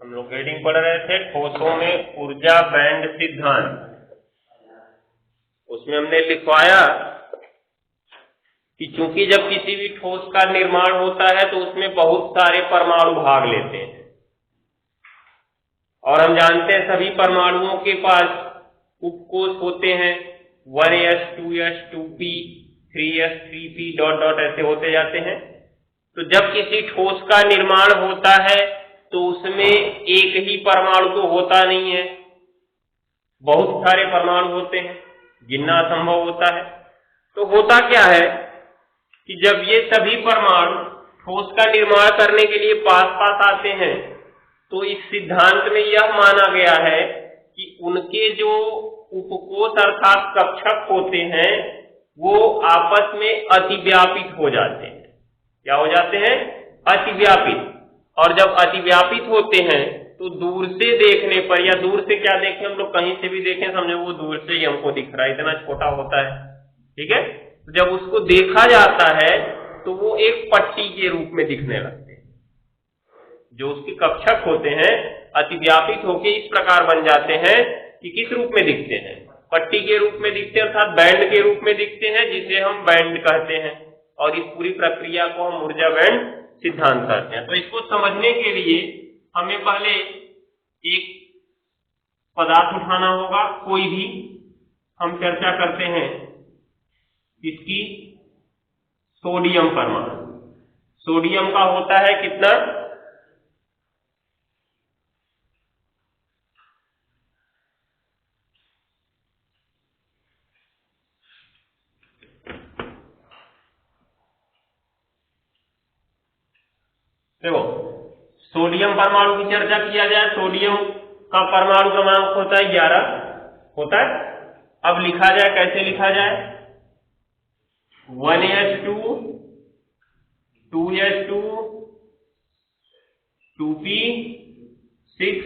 हम लोग हेडिंग पढ़ रहे थे ठोसों में ऊर्जा बैंड सिद्धांत। उसमें हमने लिखवाया कि चूंकि जब किसी भी ठोस का निर्माण होता है तो उसमें बहुत सारे परमाणु भाग लेते हैं और हम जानते हैं सभी परमाणुओं के पास उपकोष होते हैं 1s 2s 2p 3s 3p dot dot ऐसे होते जाते हैं। तो जब किसी ठोस का निर्माण होता है तो उसमें एक ही परमाणु तो होता नहीं है, बहुत सारे परमाणु होते हैं, गिनना असंभव होता है। तो होता क्या है कि जब ये सभी परमाणु ठोस का निर्माण करने के लिए पास पास आते हैं तो इस सिद्धांत में यह माना गया है कि उनके जो उपकोष अर्थात कक्षक होते हैं वो आपस में अतिव्यापित हो जाते हैं। क्या हो जाते हैं? अतिव्यापित। और जब अतिव्यापित होते हैं तो दूर से देखने पर, या दूर से क्या देखें, हम लोग कहीं से भी देखें समझो वो दूर से ही हमको दिख रहा है, इतना छोटा होता है, ठीक है। तो जब उसको देखा जाता है तो वो एक पट्टी के रूप में दिखने लगते हैं। जो उसके कक्षक होते हैं अतिव्यापित होकर इस प्रकार बन जाते हैं कि किस रूप में दिखते हैं? पट्टी के रूप में दिखते हैं, अर्थात बैंड के रूप में दिखते हैं, जिसे हम बैंड कहते हैं। और इस पूरी प्रक्रिया को हम ऊर्जा बैंड सिद्धांत कहते हैं। तो इसको समझने के लिए हमें पहले एक पदार्थ उठाना होगा, कोई भी। हम चर्चा करते हैं इसकी सोडियम परमाणु। सोडियम का होता है कितना? देखो, सोडियम परमाणु की चर्चा किया जाए, सोडियम का परमाणु क्रमांक होता है 11 होता है। अब लिखा जाए, कैसे लिखा जाए? 1s2 2s2 2p 6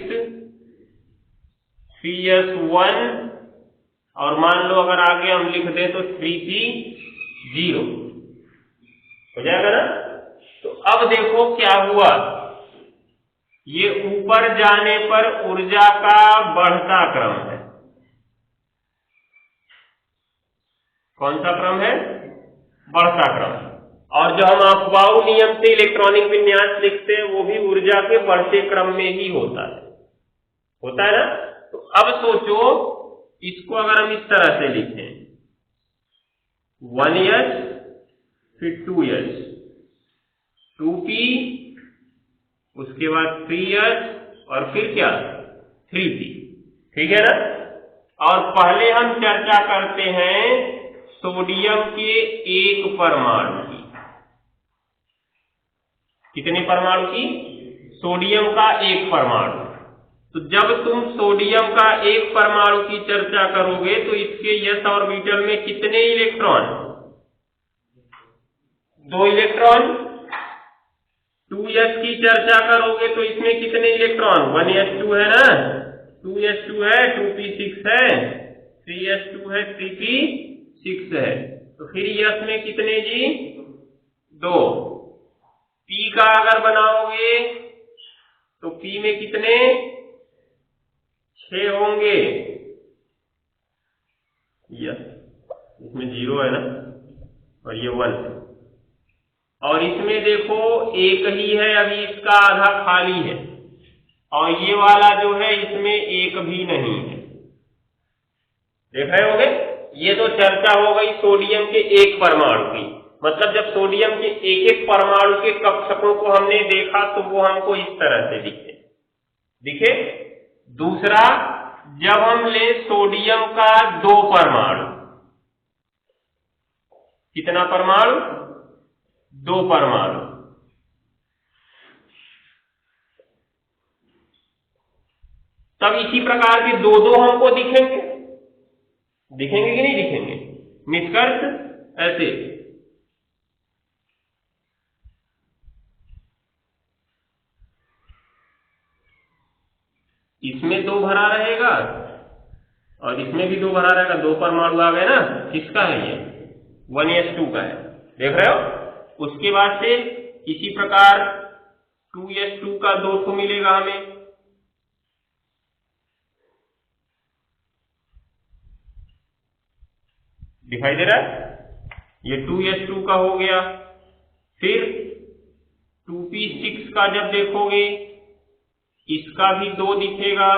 3s1 और मान लो अगर आगे हम लिख दें तो 3p 0 हो जाएगा ना। तो अब देखो क्या हुआ, ये ऊपर जाने पर ऊर्जा का बढ़ता क्रम है। कौन सा क्रम है? बढ़ता क्रम। और जो हम अफबाऊ नियम से इलेक्ट्रॉनिक विन्यास लिखते हैं वो भी ऊर्जा के बढ़ते क्रम में ही होता है ना। तो अब सोचो, इसको अगर हम इस तरह से लिखें 1s फिर 2s 2p उसके बाद 3s और फिर क्या 3p, ठीक है ना। और पहले हम चर्चा करते हैं सोडियम के एक परमाणु की। कितने परमाणु की? सोडियम का एक परमाणु। तो जब तुम सोडियम का एक परमाणु की चर्चा करोगे तो इसके s ऑर्बिटल में कितने इलेक्ट्रॉन? 2 इलेक्ट्रॉन। 2s की चर्चा करोगे तो इसमें कितने इलेक्ट्रॉन? 1s2 है ना, 2s2 है, 2p6 है, 3s2 है, 3p6 है। तो फिर s में कितने जी? 2। p का अगर बनाओगे तो p में कितने? 6 होंगे। यस, इसमें 0 है ना और ये 1 है। और इसमें देखो एक ही है, अभी इसका आधा खाली है, और ये वाला जो है इसमें एक भी नहीं है। देख रहे होंगे, ये तो चर्चा हो गई सोडियम के एक परमाणु की। मतलब जब सोडियम के एक एक परमाणु के कक्षकों को हमने देखा तो वो हमको इस तरह से दिखे। दूसरा, जब हम ले सोडियम का 2 परमाणु, कितना परमाणु? 2 परमाणु। तब इसी प्रकार के 2-2 हमको दिखेंगे कि नहीं दिखेंगे? निष्कर्ष ऐसे, इसमें 2 भरा रहेगा और इसमें भी 2 भरा रहेगा। 2 परमाणु आ गए ना। किसका है ये? 1s2 का है, देख रहे हो। उसके बाद से इसी प्रकार 2s2 का 2 मिलेगा हमें, दिखाई दे रहा है, ये 2s2 का हो गया। फिर 2p6 का जब देखोगे इसका भी 2 दिखेगा,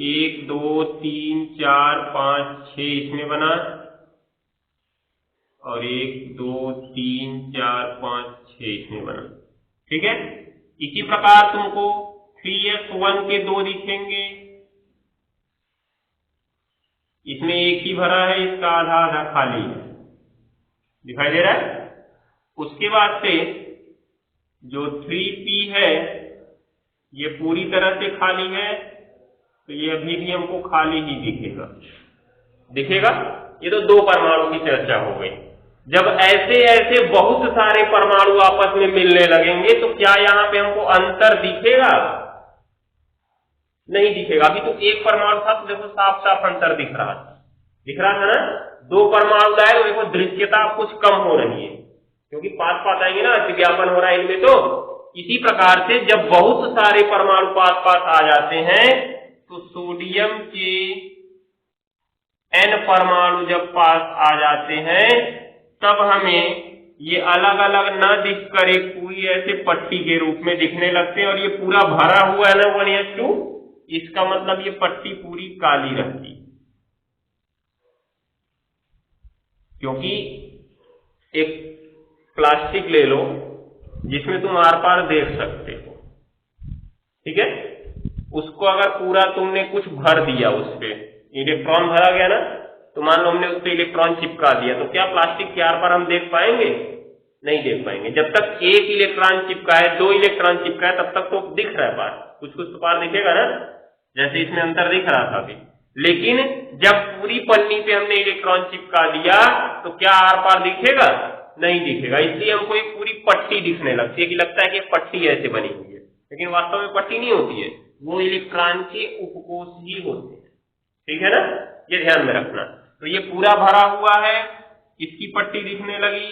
1 2 3 4 5 6 इसमें बना, और 1 2 3 4 5 6 इसमें बना, ठीक है। इसी प्रकार तुमको 3s1 के 2 दिखेंगे, इसमें एक ही भरा है, इसका आधा आधा खाली है, दिखाई दे रहा है। उसके बाद से जो 3p है ये पूरी तरह से खाली है, तो ये अभी भी हमको खाली ही दिखेगा, दिखेगा। ये तो 2 परमाणु की चर्चा हो गई। जब ऐसे ऐसे बहुत सारे परमाणु आपस में मिलने लगेंगे तो क्या यहाँ पे हमको अंतर दिखेगा? नहीं दिखेगा। अभी तो एक परमाणु था तो देखो साफ साफ अंतर दिख रहा था ना। 2 परमाणु आए तो देखो दृश्यता कुछ कम हो रही है, क्योंकि पास आएंगे ना, विज्ञापन हो रहा है इनमें। तो इसी प्रकार से जब बहुत सारे परमाणु पास आ जाते हैं तो सोडियम के N परमाणु जब पास आ जाते हैं तब हमें ये अलग अलग न दिखकर एक पूरी ऐसे पट्टी के रूप में दिखने लगते हैं। और ये पूरा भरा हुआ है ना 1s2, इसका मतलब ये पट्टी पूरी काली रहती, क्योंकि एक प्लास्टिक ले लो जिसमें तुम आर पार देख सकते हो, ठीक है। उसको अगर पूरा तुमने कुछ भर दिया, उस पे इलेक्ट्रॉन भरा गया ना, तो मान लो हमने उस पे इलेक्ट्रॉन चिपका दिया, तो क्या प्लास्टिक के आर पार हम देख पाएंगे? नहीं देख पाएंगे। जब तक एक इलेक्ट्रॉन चिपका है, 2 इलेक्ट्रॉन चिपका है, तब तक तो दिख रहा है पार, कुछ तो पार दिखेगा ना, जैसे इसमें अंतर दिख रहा था अभी। लेकिन जब पूरी पन्नी पे हमने इलेक्ट्रॉन चिपका दिया तो क्या आर पार दिखेगा? नहीं दिखेगा। इसलिए हमको एक पूरी पट्टी दिखने लगती है, कि लगता है कि पट्टी ऐसे बनी हुई है, लेकिन वास्तव में पट्टी नहीं होती है, वो इलेक्ट्रॉन के उपकोष ही होते हैं, ठीक है ना। ये ध्यान में रखना। तो ये पूरा भरा हुआ है, इसकी पट्टी दिखने लगी,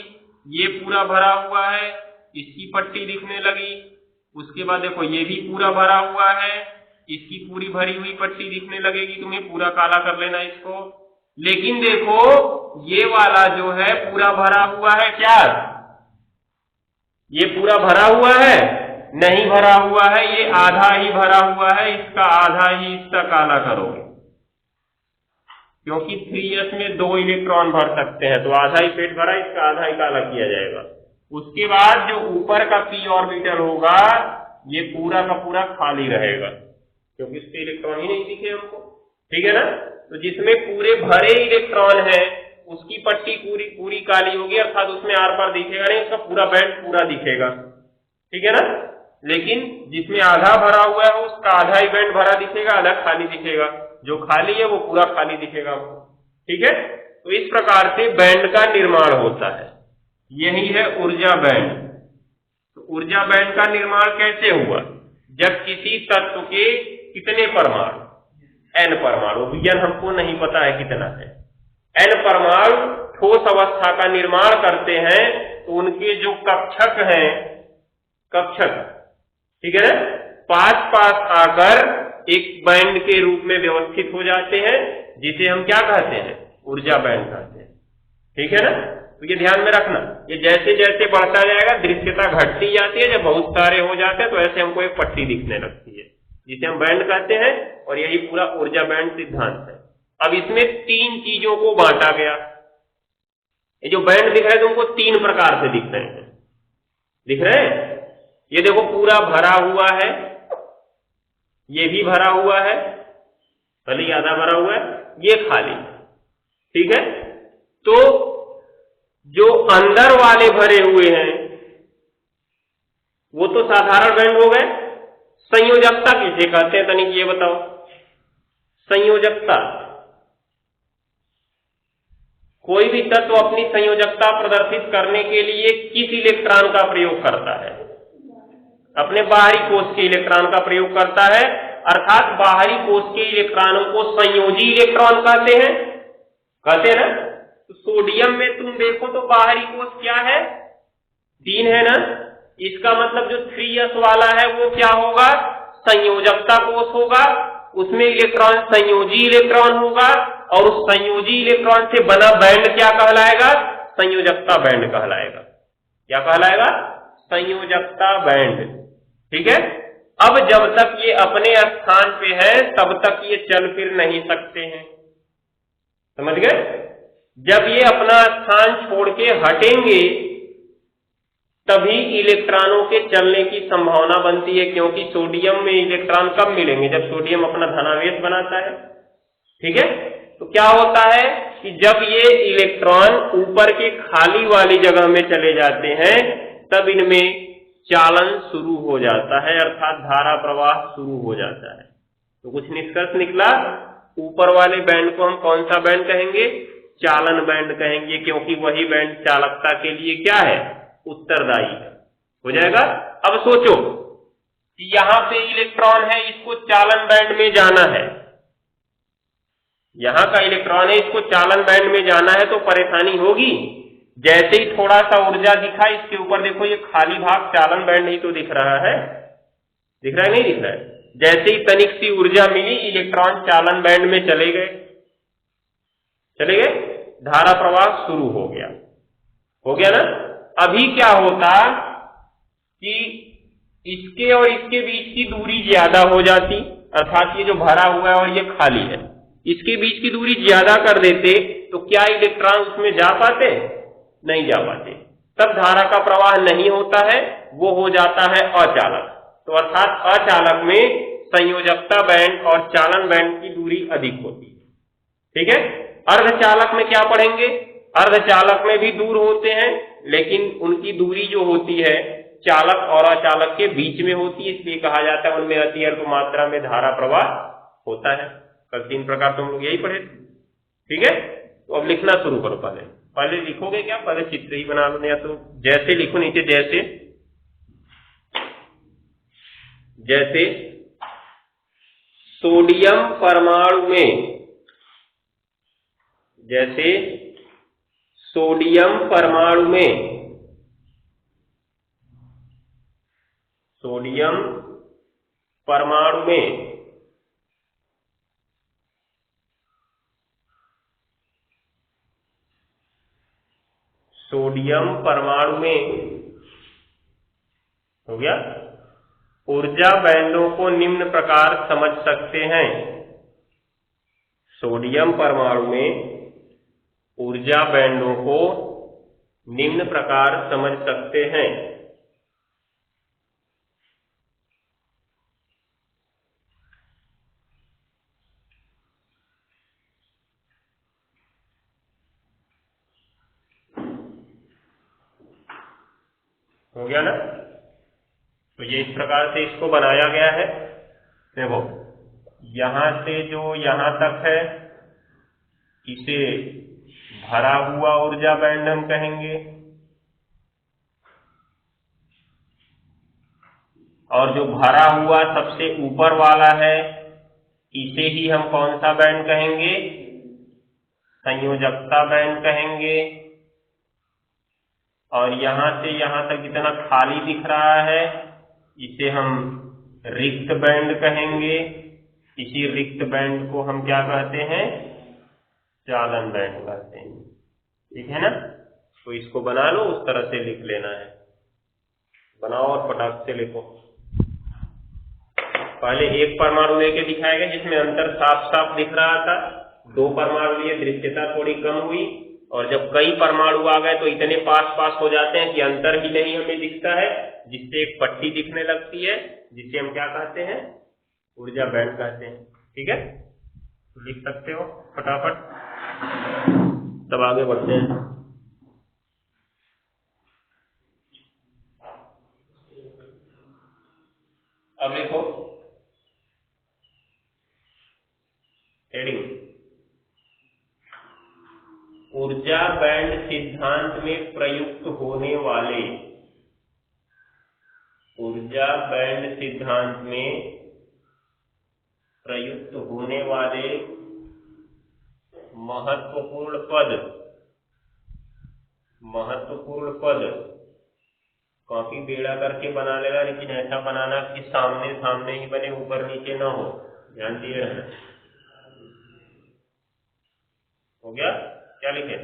ये पूरा भरा हुआ है, इसकी पट्टी दिखने लगी। उसके बाद देखो ये भी पूरा भरा हुआ है, इसकी पूरी भरी हुई पट्टी दिखने लगेगी। तुम्हें पूरा काला कर लेना इसको। लेकिन देखो ये वाला जो है पूरा भरा हुआ है क्या? ये पूरा भरा हुआ है? नहीं भरा हुआ है, ये आधा ही भरा हुआ है, इसका आधा ही इसका काला करोगे, क्योंकि 3s में 2 इलेक्ट्रॉन भर सकते हैं, तो आधा ही पेट भरा, इसका आधा ही काला किया जाएगा। उसके बाद जो ऊपर का p ऑर्बिटल होगा ये पूरा का पूरा खाली रहेगा, क्योंकि इसके इलेक्ट्रॉन ही नहीं दिखे हमको, ठीक है ना। तो जिसमें पूरे भरे इलेक्ट्रॉन है उसकी पट्टी पूरी काली होगी, अर्थात उसमें आर पार दिखेगा नहीं, उसका पूरा बैंड पूरा दिखेगा, ठीक है ना। लेकिन जिसमें आधा भरा हुआ है उसका आधा ही बैंड भरा दिखेगा, आधा खाली दिखेगा। जो खाली है वो पूरा खाली दिखेगा, ठीक है। तो इस प्रकार से बैंड का निर्माण होता है, यही है ऊर्जा बैंड। तो ऊर्जा बैंड का निर्माण कैसे हुआ? जब किसी तत्व के कितने परमाणु, n परमाणु, विज्ञान हमको नहीं पता है कितना है, n परमाणु ठोस अवस्था का निर्माण करते हैं, तो उनके जो कक्षक हैं, कक्षक, ठीक है ना, पास आकर एक बैंड के रूप में व्यवस्थित हो जाते हैं, जिसे हम क्या कहते हैं? ऊर्जा बैंड कहते हैं, ठीक है ना। तो ये ध्यान में रखना, ये जैसे जैसे बढ़ता जाएगा दृश्यता घटती जाती है। जब बहुत सारे हो जाते हैं तो ऐसे हमको एक पट्टी दिखने लगती है, जिसे हम बैंड कहते हैं, और यही पूरा ऊर्जा बैंड सिद्धांत है। अब इसमें 3 चीजों को बांटा गया। ये जो बैंड दिख रहा है तुमको 3 प्रकार से दिख रहे हैं, दिख रहे हैं? ये देखो पूरा भरा हुआ है, ये भी भरा हुआ है, भले आधा भरा हुआ है, ये खाली, ठीक है। तो जो अंदर वाले भरे हुए हैं वो तो साधारण बैंड हो गए। संयोजकता किसे कहते हैं तनिक ये बताओ? संयोजकता, कोई भी तत्व अपनी संयोजकता प्रदर्शित करने के लिए किस इलेक्ट्रॉन का प्रयोग करता है? अपने बाहरी कोष के इलेक्ट्रॉन का प्रयोग करता है, अर्थात बाहरी कोष के इलेक्ट्रॉनों को संयोजी इलेक्ट्रॉन कहते हैं ना। तो सोडियम में तुम देखो तो बाहरी कोष क्या है? 3 है ना। इसका मतलब जो 3s वाला है वो क्या होगा? संयोजकता कोष होगा, उसमें इलेक्ट्रॉन संयोजी इलेक्ट्रॉन होगा, और उस संयोजी इलेक्ट्रॉन से बना बैंड क्या कहलाएगा? संयोजकता बैंड कहलाएगा। क्या कहलाएगा? संयोजकता बैंड। ठीक है। अब जब तक ये अपने स्थान पे है तब तक ये चल फिर नहीं सकते हैं, समझ गए? जब ये अपना स्थान छोड़ के हटेंगे तभी इलेक्ट्रॉनों के चलने की संभावना बनती है, क्योंकि सोडियम में इलेक्ट्रॉन कब मिलेंगे? जब सोडियम अपना धनावेश बनाता है। ठीक है। तो क्या होता है कि जब ये इलेक्ट्रॉन ऊपर के खाली वाली जगह में चले जाते हैं तब इनमें चालन शुरू हो जाता है, अर्थात धारा प्रवाह शुरू हो जाता है। तो कुछ निष्कर्ष निकला, ऊपर वाले बैंड को हम कौन सा बैंड कहेंगे? चालन बैंड कहेंगे, क्योंकि वही बैंड चालकता के लिए क्या है? उत्तरदायी है। हो जाएगा। अब सोचो कि यहां पे इलेक्ट्रॉन है, इसको चालन बैंड में जाना है, यहां का इलेक्ट्रॉन है, इसको चालन बैंड में जाना है तो परेशानी होगी। जैसे ही थोड़ा सा ऊर्जा दिखा, इसके ऊपर देखो ये खाली भाग चालन बैंड ही तो दिख रहा है, दिख रहा है नहीं दिख रहा है? जैसे ही तनिक सी ऊर्जा मिली, इलेक्ट्रॉन चालन बैंड में चले गए, धारा प्रवाह शुरू हो गया ना? अभी क्या होता कि इसके और इसके बीच की दूरी ज्यादा हो जाती, अर्थात ये जो भरा हुआ है और ये खाली है, इसके बीच की दूरी ज्यादा कर देते तो क्या इलेक्ट्रॉन उसमें जा पाते? नहीं जा पाते। तब धारा का प्रवाह नहीं होता है, वो हो जाता है अचालक। तो अर्थात अचालक में संयोजकता बैंड और चालन बैंड की दूरी अधिक होती है। ठीक है। अर्धचालक में क्या पढ़ेंगे? अर्धचालक में भी दूर होते हैं, लेकिन उनकी दूरी जो होती है चालक और अचालक के बीच में होती है, इसलिए कहा जाता है उनमें अति अल्प मात्रा में धारा प्रवाह होता है। कल 3 प्रकार तुम लोग यही पढ़े। ठीक है। तो अब लिखना शुरू करो। पहले लिखोगे क्या? पहले चित्र ही बना लो, या तो जैसे लिखो नीचे, जैसे सोडियम परमाणु में, जैसे सोडियम परमाणु में, सोडियम परमाणु में सोडियम परमाणु में हो गया, ऊर्जा बैंडों को निम्न प्रकार समझ सकते हैं। सोडियम परमाणु में ऊर्जा बैंडों को निम्न प्रकार समझ सकते हैं। हो गया ना? तो ये इस प्रकार से इसको बनाया गया है। देखो, यहां से जो यहां तक है इसे भरा हुआ ऊर्जा बैंड हम कहेंगे, और जो भरा हुआ सबसे ऊपर वाला है इसे ही हम कौन सा बैंड कहेंगे? संयोजकता बैंड कहेंगे। और यहां से यहां तक जितना खाली दिख रहा है इसे हम रिक्त बैंड कहेंगे। इसी रिक्त बैंड को हम क्या कहते हैं? चालन बैंड कहते हैं। ठीक है ना? तो इसको बना लो, उस तरह से लिख लेना है। बनाओ और फटाक से लिखो। पहले एक परमाणु लेके दिखाएगा जिसमें अंतर साफ साफ दिख रहा था, 2 परमाणु लिए दृश्यता थोड़ी कम हुई, और जब कई परमाणु आ गए तो इतने पास पास हो जाते हैं कि अंतर ही नहीं हमें दिखता है, जिससे एक पट्टी दिखने लगती है, जिसे हम क्या कहते हैं? ऊर्जा बैंड कहते हैं। ठीक है, तो लिख सकते हो फटाफट, तब आगे बढ़ते हैं। अब देखो हेडिंग, ऊर्जा बैंड सिद्धांत में प्रयुक्त होने वाले, ऊर्जा बैंड सिद्धांत में प्रयुक्त होने वाले महत्वपूर्ण पद कॉपी बेड़ा करके बना लेगा, लेकिन ऐसा बनाना कि सामने सामने ही बने, ऊपर नीचे ना हो, ध्यान दिए रहना। हो गया, क्या लिखे?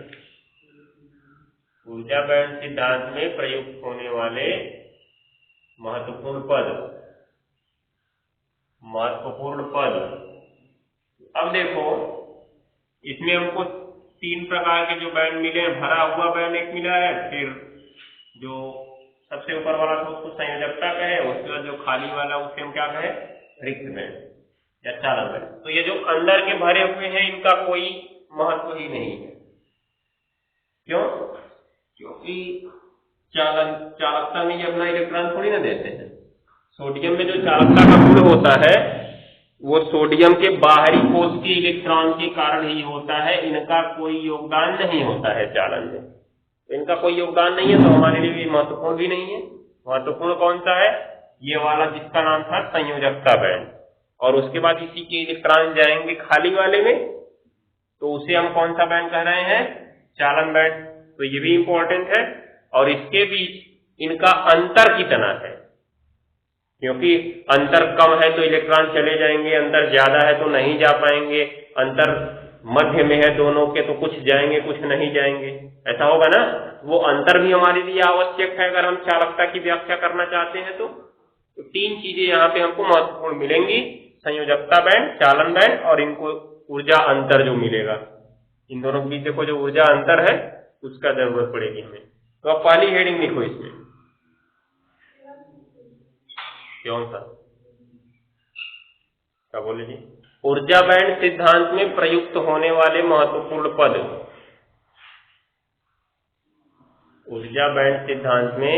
ऊर्जा बैंड सिद्धांत में प्रयुक्त होने वाले महत्वपूर्ण पद। अब देखो, इसमें हमको 3 प्रकार के जो बैंड मिले हैं, भरा हुआ बैंड एक मिला है, फिर जो सबसे ऊपर वाला था उसको संयोजकता कहे, उसके बाद जो खाली वाला उसे हम क्या कहे? रिक्त बैंड या चालन बैंड। तो ये जो अंदर के भरे हुए हैं इनका कोई महत्व ही नहीं है। क्यों? क्योंकि चालकता में ये अपना इलेक्ट्रॉन थोड़ी ना देते हैं। सोडियम में जो चालकता का गुण होता है वो सोडियम के बाहरी कोश के इलेक्ट्रॉन के कारण ही होता है, इनका कोई योगदान नहीं होता है चालन में। इनका कोई योगदान नहीं है तो हमारे लिए महत्वपूर्ण भी नहीं है। महत्वपूर्ण कौन सा है? ये वाला जिसका नाम था संयोजकता बैंड, और उसके बाद इसी के इलेक्ट्रॉन जाएंगे खाली वाले में, तो उसे हम कौन सा बैंड कह रहे हैं? चालन बैंड। तो ये भी इंपॉर्टेंट है। और इसके बीच इनका अंतर कितना है, क्योंकि अंतर कम है तो इलेक्ट्रॉन चले जाएंगे, अंतर ज्यादा है तो नहीं जा पाएंगे, अंतर मध्य में है दोनों के तो कुछ जाएंगे कुछ नहीं जाएंगे, ऐसा होगा ना। वो अंतर भी हमारे लिए आवश्यक है अगर हम चालकता की व्याख्या करना चाहते हैं। तो 3 चीजें यहाँ पे हमको महत्वपूर्ण मिलेंगी, संयोजकता बैंड, चालन बैंड और इनको ऊर्जा अंतर जो मिलेगा। इन दोनों के बीच देखो जो ऊर्जा अंतर है उसका जरूरत पड़ेगी हमें। तो अब पहली हेडिंग लिखो इसमें, कौन सा? क्या बोले जी? ऊर्जा बैंड सिद्धांत में प्रयुक्त होने वाले महत्वपूर्ण पद। ऊर्जा बैंड सिद्धांत में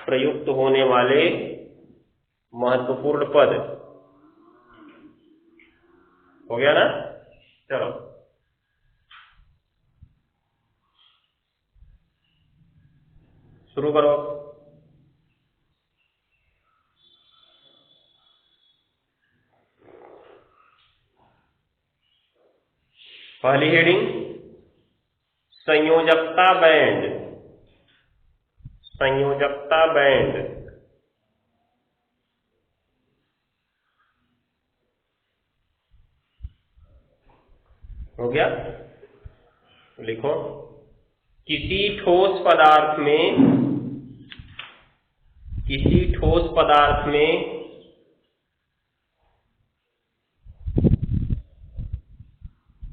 प्रयुक्त होने वाले महत्वपूर्ण पद। हो गया ना? चलो शुरू करो। पहली हेडिंग संयोजकता बैंड। संयोजकता बैंड हो गया। लिखो, किसी ठोस पदार्थ में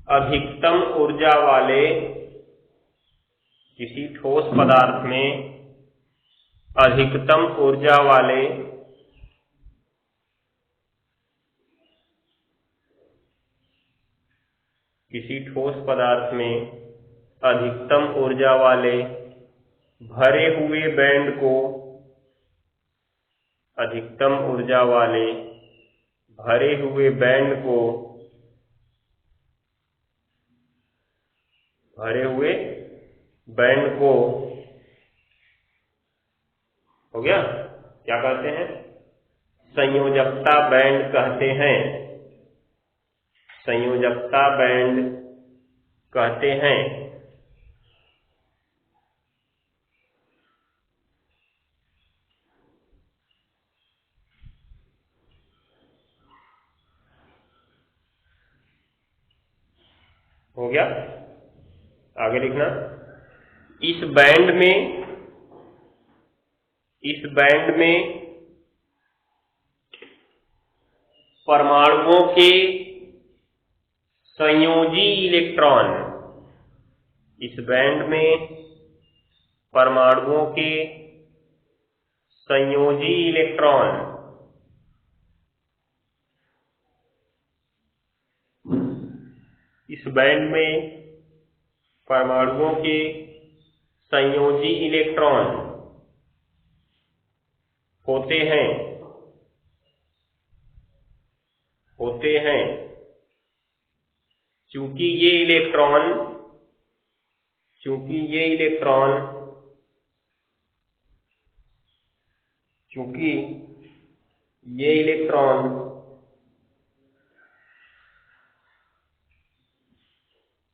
अधिकतम ऊर्जा वाले, किसी ठोस पदार्थ में अधिकतम ऊर्जा वाले किसी ठोस पदार्थ में अधिकतम ऊर्जा वाले भरे हुए बैंड को, अधिकतम ऊर्जा वाले भरे हुए बैंड को, भरे हुए बैंड को हो गया, क्या कहते हैं? संयोजकता बैंड कहते हैं। संयोजकता बैंड कहते हैं। हो गया, आगे लिखना। इस बैंड में परमाणुओं के संयोजी इलेक्ट्रॉन, इस बैंड में परमाणुओं के संयोजी इलेक्ट्रॉन इस बैंड में परमाणुओं के संयोजी इलेक्ट्रॉन होते हैं। चूंकि ये इलेक्ट्रॉन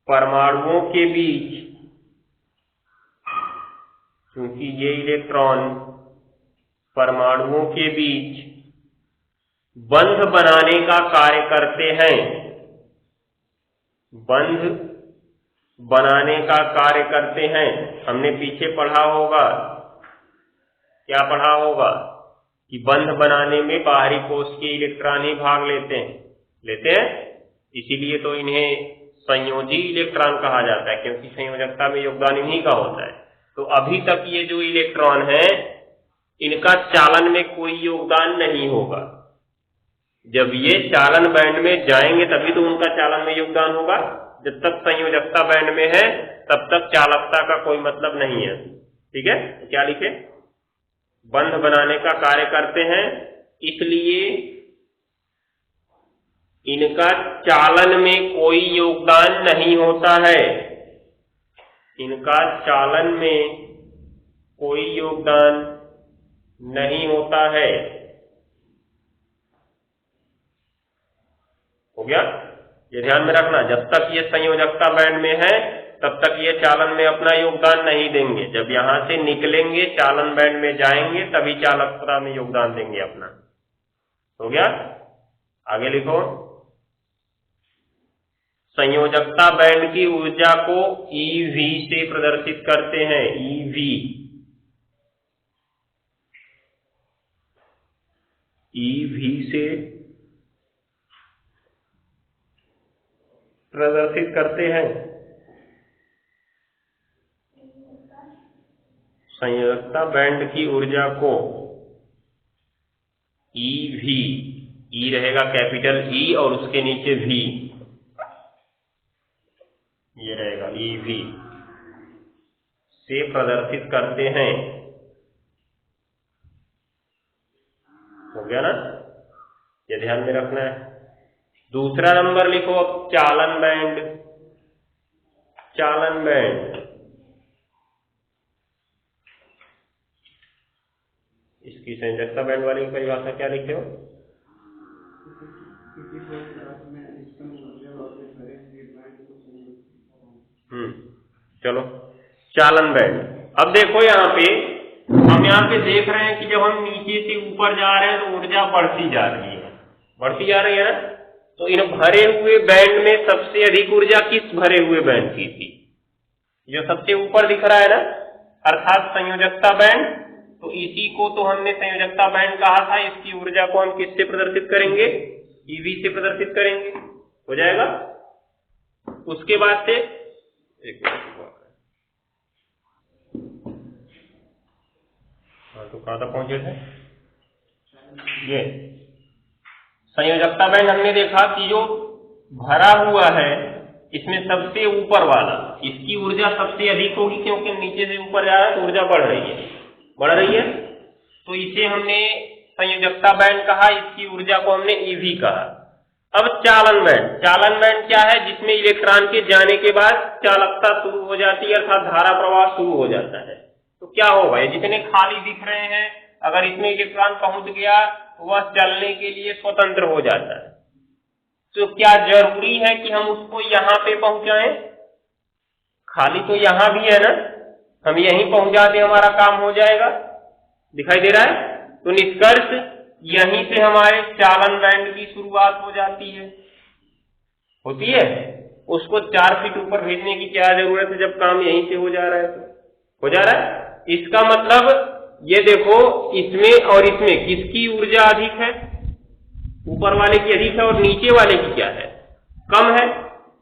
परमाणुओं के बीच, क्योंकि ये इलेक्ट्रॉन परमाणुओं के बीच बंध बनाने का कार्य करते हैं, बंध बनाने का कार्य करते हैं। हमने पीछे पढ़ा होगा, क्या पढ़ा होगा कि बंध बनाने में बाहरी कोश के इलेक्ट्रॉन ही भाग लेते हैं। इसीलिए तो इन्हें संयोजी इलेक्ट्रॉन कहा जाता है, क्योंकि संयोजकता में योगदान इन्हीं का होता है। तो अभी तक ये जो इलेक्ट्रॉन है इनका चालन में कोई योगदान नहीं होगा। जब ये चालन बैंड में जाएंगे तभी तो उनका चालन में योगदान होगा। जब तक संयोजकता बैंड में है तब तक चालकता का कोई मतलब नहीं है। ठीक है, तो क्या लिखे? बंध बनाने का कार्य करते हैं, इसलिए इनका चालन में कोई योगदान नहीं होता है। इनका चालन में कोई योगदान नहीं होता है। हो गया? ये ध्यान में रखना, जब तक ये संयोजकता बैंड में है तब तक ये चालन में अपना योगदान नहीं देंगे। जब यहां से निकलेंगे, चालन बैंड में जाएंगे, तभी चालकता में योगदान देंगे अपना। हो गया? आगे लिखो। संयोजकता बैंड की ऊर्जा को EV से प्रदर्शित करते हैं। EV से प्रदर्शित करते हैं। संयोजकता बैंड की ऊर्जा को EV, E रहेगा कैपिटल E और उसके नीचे V, ये रहेगा EV से प्रदर्शित करते हैं। हो गया ना? ये ध्यान में रखना है। दूसरा नंबर लिखो अब, चालन बैंड। चालन बैंड, इसकी संयोजकता बैंड वाली परिभाषा क्या लिखे हो? चलो, चालन बैंड। अब देखो यहाँ पे, हम यहाँ पे देख रहे हैं कि जब हम नीचे से ऊपर जा रहे हैं तो ऊर्जा बढ़ती जा रही है, बढ़ती जा रही है ना। तो इन भरे हुए बैंड में सबसे अधिक ऊर्जा किस भरे हुए बैंड की थी? जो सबसे ऊपर दिख रहा है ना, अर्थात संयोजकता बैंड। तो इसी को तो हमने संयोजकता बैंड कहा था। इसकी ऊर्जा को हम किससे प्रदर्शित करेंगे? EV से प्रदर्शित करेंगे। हो जाएगा? उसके बाद से तो कहां तक पहुंचे थे? ये संयोजकता बैंड हमने देखा कि जो भरा हुआ है इसमें सबसे ऊपर वाला, इसकी ऊर्जा सबसे अधिक होगी, क्योंकि नीचे से ऊपर जा रहा है तो ऊर्जा बढ़ रही है। तो इसे हमने संयोजकता बैंड कहा, इसकी ऊर्जा को हमने EV कहा। अब चालन बैंड। चालन बैंड क्या है? जिसमें इलेक्ट्रॉन के जाने के बाद चालकता शुरू हो जाती है, अर्थात धारा प्रवाह शुरू हो जाता है। तो क्या होगा? ये जितने खाली दिख रहे हैं, अगर इसमें इलेक्ट्रॉन पहुंच गया तो वह चलने के लिए स्वतंत्र हो जाता है। तो क्या जरूरी है कि हम उसको यहां पे पहुंचाएं? खाली तो यहां भी है ना, हम यहीं पहुंचा दें, हमारा काम हो जाएगा। दिखाई दे रहा है? तो निष्कर्ष यहीं से हमारे चालन बैंड की शुरुआत हो जाती है, होती है। उसको 4 फीट ऊपर भेजने की क्या जरूरत है, जब काम यहीं से हो जा रहा है तो हो जा रहा है। इसका मतलब ये देखो, इसमें और इसमें किसकी ऊर्जा अधिक है? ऊपर वाले की अधिक है और नीचे वाले की क्या है? कम है।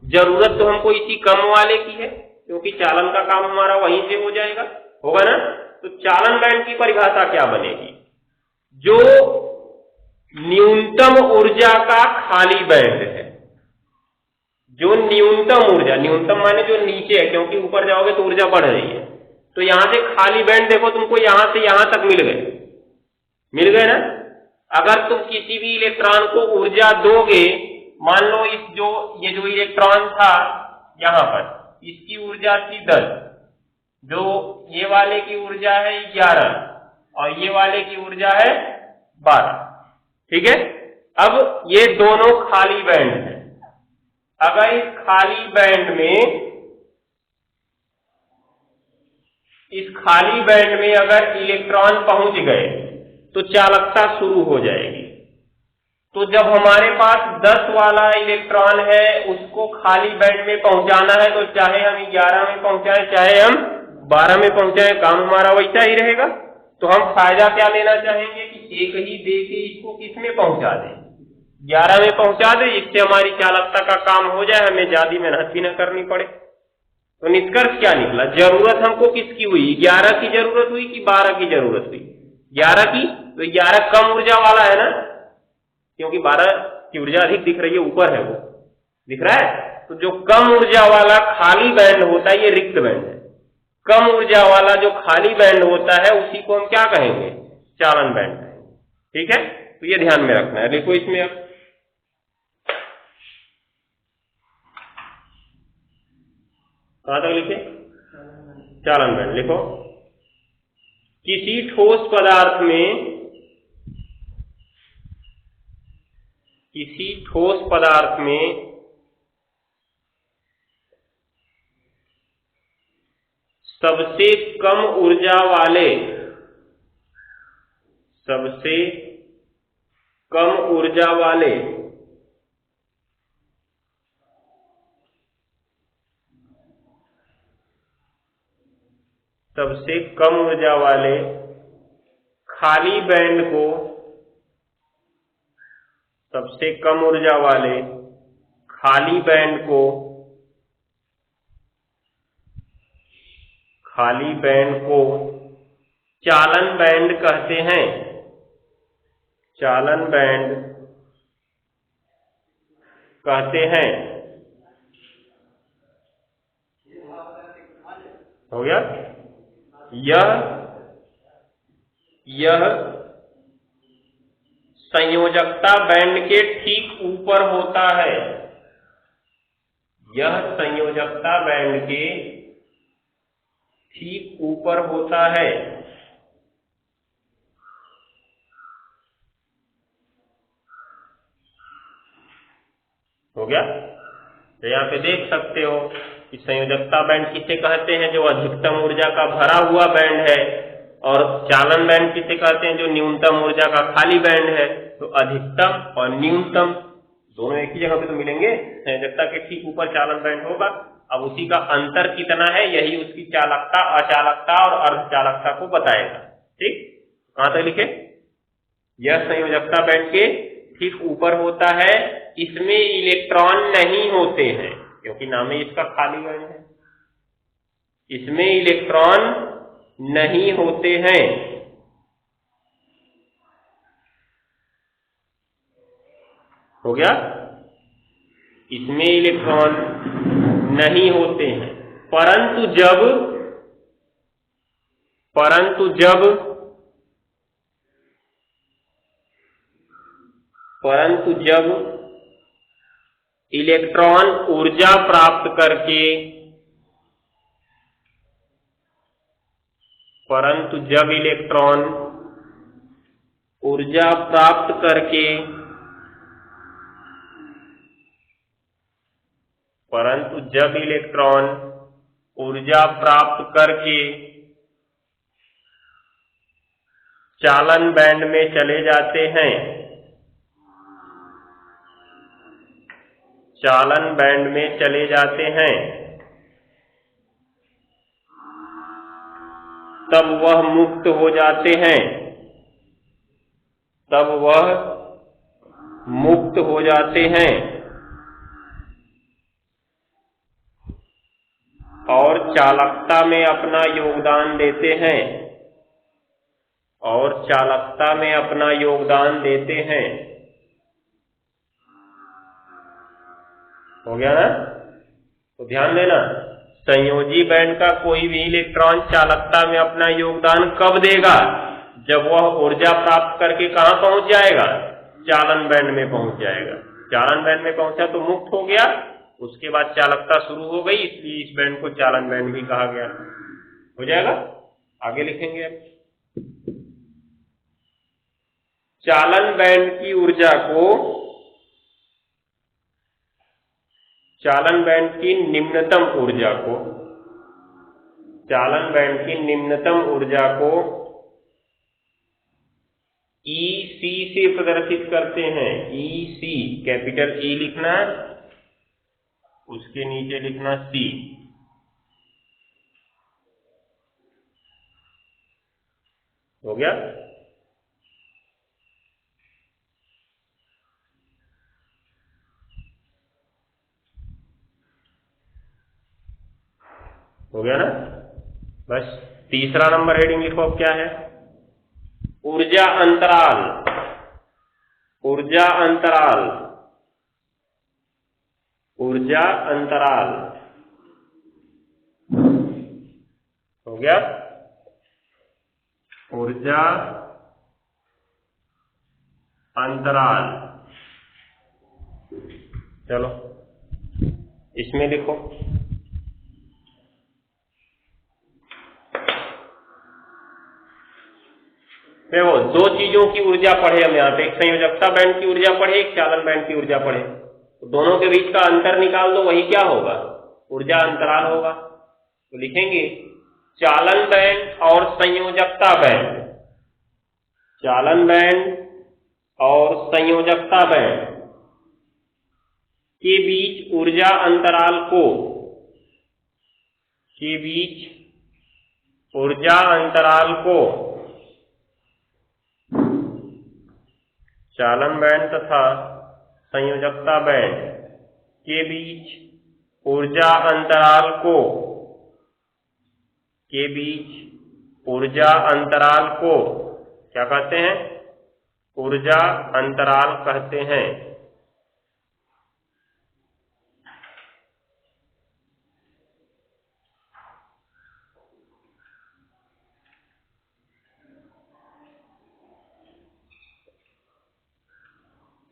जरूरत तो हमको इसी कम वाले की है, क्योंकि चालन का काम हमारा वहीं से हो जाएगा, होगा ना। तो चालन बैंड की परिभाषा क्या बनेगी? जो न्यूनतम ऊर्जा का खाली बैंड है, जो न्यूनतम ऊर्जा, न्यूनतम माने जो नीचे है, क्योंकि ऊपर जाओगे तो ऊर्जा बढ़ रही है। तो यहां से खाली बैंड देखो, तुमको यहां से यहां तक मिल गए ना। अगर तुम किसी भी इलेक्ट्रॉन को ऊर्जा दोगे, मान लो ये जो इलेक्ट्रॉन था यहां पर, इसकी ऊर्जा थी 10, जो ये वाले की ऊर्जा है 11 और ये वाले की ऊर्जा है 12। ठीक है? अब ये दोनों खाली बैंड है। अगर इस खाली बैंड में अगर इलेक्ट्रॉन पहुंच गए तो चालकता शुरू हो जाएगी। तो जब हमारे पास 10 वाला इलेक्ट्रॉन है उसको खाली बैंड में पहुंचाना है, तो चाहे हम 11 में पहुंचाएं चाहे हम 12 में पहुंचाएं, काम हमारा वैसा ही रहेगा। तो हम फायदा क्या लेना चाहेंगे कि एक ही दे के इसको किसमें पहुंचा दें, 11 में पहुंचा दे, इससे हमारी चालकता का काम हो जाए, हमें ज्यादा मेहनत भी न करनी पड़े। तो निष्कर्ष क्या निकला, जरूरत हमको किसकी हुई, 11 की जरूरत हुई कि 12 की जरूरत हुई, 11 की। तो 11 कम ऊर्जा वाला है ना, क्योंकि 12 की ऊर्जा अधिक दिख रही है, ऊपर है वो दिख रहा है। तो जो कम ऊर्जा वाला खाली बैंड होता है ये रिक्त बैंड है। कम ऊर्जा वाला जो खाली बैंड होता है उसी को हम क्या कहेंगे, चालन बैंड कहेंगे। ठीक है, तो ये ध्यान में रखना है। देखो इसमें अब कहां तक लिखे, चालन बैंड लिखो। किसी ठोस पदार्थ में, किसी ठोस पदार्थ में सबसे कम ऊर्जा वाले, सबसे कम ऊर्जा वाले सबसे कम ऊर्जा वाले खाली बैंड को, सबसे कम ऊर्जा वाले खाली बैंड को, खाली बैंड को चालन बैंड कहते हैं, चालन बैंड कहते हैं। हो गया। यह संयोजकता बैंड के ठीक ऊपर होता है, यह संयोजकता बैंड के ठीक ऊपर होता है। हो गया। तो यहां पे देख सकते हो कि संयोजकता बैंड किसे कहते हैं, जो अधिकतम ऊर्जा का भरा हुआ बैंड है, और चालन बैंड किसे कहते हैं, जो न्यूनतम ऊर्जा का खाली बैंड है। तो अधिकतम और न्यूनतम दोनों एक ही जगह पे तो मिलेंगे, संयोजकता के ठीक ऊपर चालन बैंड होगा। अब उसी का अंतर कितना है, यही उसकी चालकता, अचालकता और अर्धचालकता को बताएगा। ठीक, कहां तक लिखे, यह संयोजकता बैंड के ठीक ऊपर होता है, इसमें इलेक्ट्रॉन नहीं होते हैं, क्योंकि नाम ही इसका खाली बैंड है, इसमें इलेक्ट्रॉन नहीं होते हैं। हो गया, इसमें इलेक्ट्रॉन नहीं होते हैं, परंतु जब इलेक्ट्रॉन ऊर्जा प्राप्त करके, परंतु जब इलेक्ट्रॉन ऊर्जा प्राप्त करके, परंतु जब इलेक्ट्रॉन ऊर्जा प्राप्त करके चालन बैंड में चले जाते हैं, चालन बैंड में चले जाते हैं, तब वह मुक्त हो जाते हैं, तब वह मुक्त हो जाते हैं और चालकता में अपना योगदान देते हैं, और चालकता में अपना योगदान देते हैं। हो गया ना। तो ध्यान देना, संयोजी बैंड का कोई भी इलेक्ट्रॉन चालकता में अपना योगदान कब देगा, जब वह ऊर्जा प्राप्त करके कहां पहुंच जाएगा, चालन बैंड में पहुंच जाएगा। चालन बैंड में पहुंचा तो मुक्त हो गया, उसके बाद चालकता शुरू हो गई, इसलिए इस बैंड को चालन बैंड भी कहा गया। हो जाएगा, आगे लिखेंगे अब। चालन बैंड की ऊर्जा को, चालन बैंड की निम्नतम ऊर्जा को, चालन बैंड की निम्नतम ऊर्जा को EC सी से प्रदर्शित करते हैं, ई सी, कैपिटल ई लिखना, उसके नीचे लिखना सी। हो गया? हो गया ना? बस तीसरा नंबर हेडिंग लिखो। अब क्या है? ऊर्जा अंतराल। ऊर्जा अंतराल। ऊर्जा अंतराल। हो गया? ऊर्जा अंतराल। चलो इसमें लिखो। देखो, दो चीजों की ऊर्जा पढ़े हम यहाँ पे, एक संयोजकता बैंड की ऊर्जा पढ़े, एक चालन बैंड की ऊर्जा पढ़े। तो दोनों के बीच का अंतर निकाल दो, वही क्या होगा? ऊर्जा अंतराल होगा। तो लिखेंगे चालन बैंड और संयोजकता बैंड। चालन बैंड और संयोजकता बैंड के बीच ऊर्जा अंतराल को, के बीच ऊर्जा अंतराल को चालन बैंड तथा संयोजकता बैंड के बीच ऊर्जा अंतराल को, के बीच ऊर्जा अंतराल को क्या कहते हैं? ऊर्जा अंतराल कहते हैं।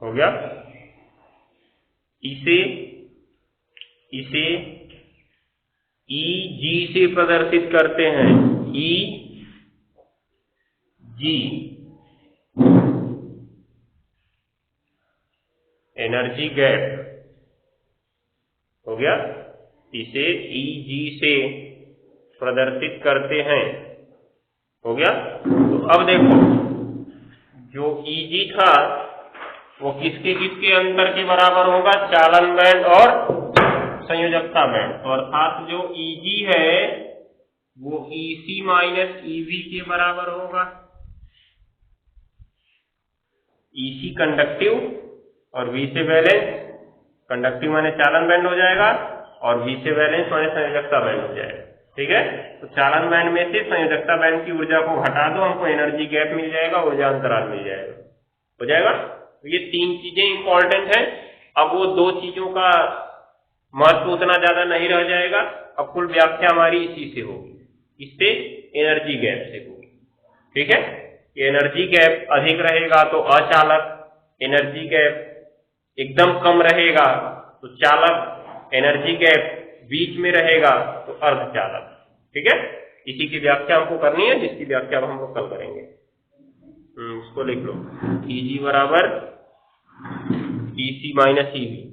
हो गया? इसे ई जी से प्रदर्शित करते हैं, ई जी, एनर्जी गैप। हो गया? इसे ई जी से प्रदर्शित करते हैं। हो गया? तो अब देखो, जो ई जी था वो किसके किसके अंतर के बराबर होगा? चालन बैंड और संयोजकता बैंड। तो अर्थात जो Eg है वो Ec माइनस Ev के बराबर होगा। Ec कंडक्टिव और V से वैलेंस, कंडक्टिव माने चालन बैंड हो जाएगा और V से वैलेंस माने संयोजकता बैंड हो जाएगा। ठीक है? तो चालन बैंड में से संयोजकता बैंड की ऊर्जा को हटा दो, हमको एनर्जी गैप मिल जाएगा, ऊर्जा अंतराल मिल जाएगा। हो जाएगा? तो ये तीन चीजें इंपॉर्टेंट हैं। अब वो दो चीजों का महत्व उतना ज्यादा नहीं रह जाएगा। अब कुल व्याख्या हमारी इसी से होगी, इससे एनर्जी गैप से होगी। ठीक है? एनर्जी गैप अधिक रहेगा तो अचालक, एनर्जी गैप एकदम कम रहेगा तो चालक, एनर्जी गैप बीच में रहेगा तो अर्धचालक। ठीक है? इसी की व्याख्या हमको करनी है, जिसकी व्याख्या हम लोग कल करेंगे। इसको लिख लो, Eg बराबर Ec माइनस Ev।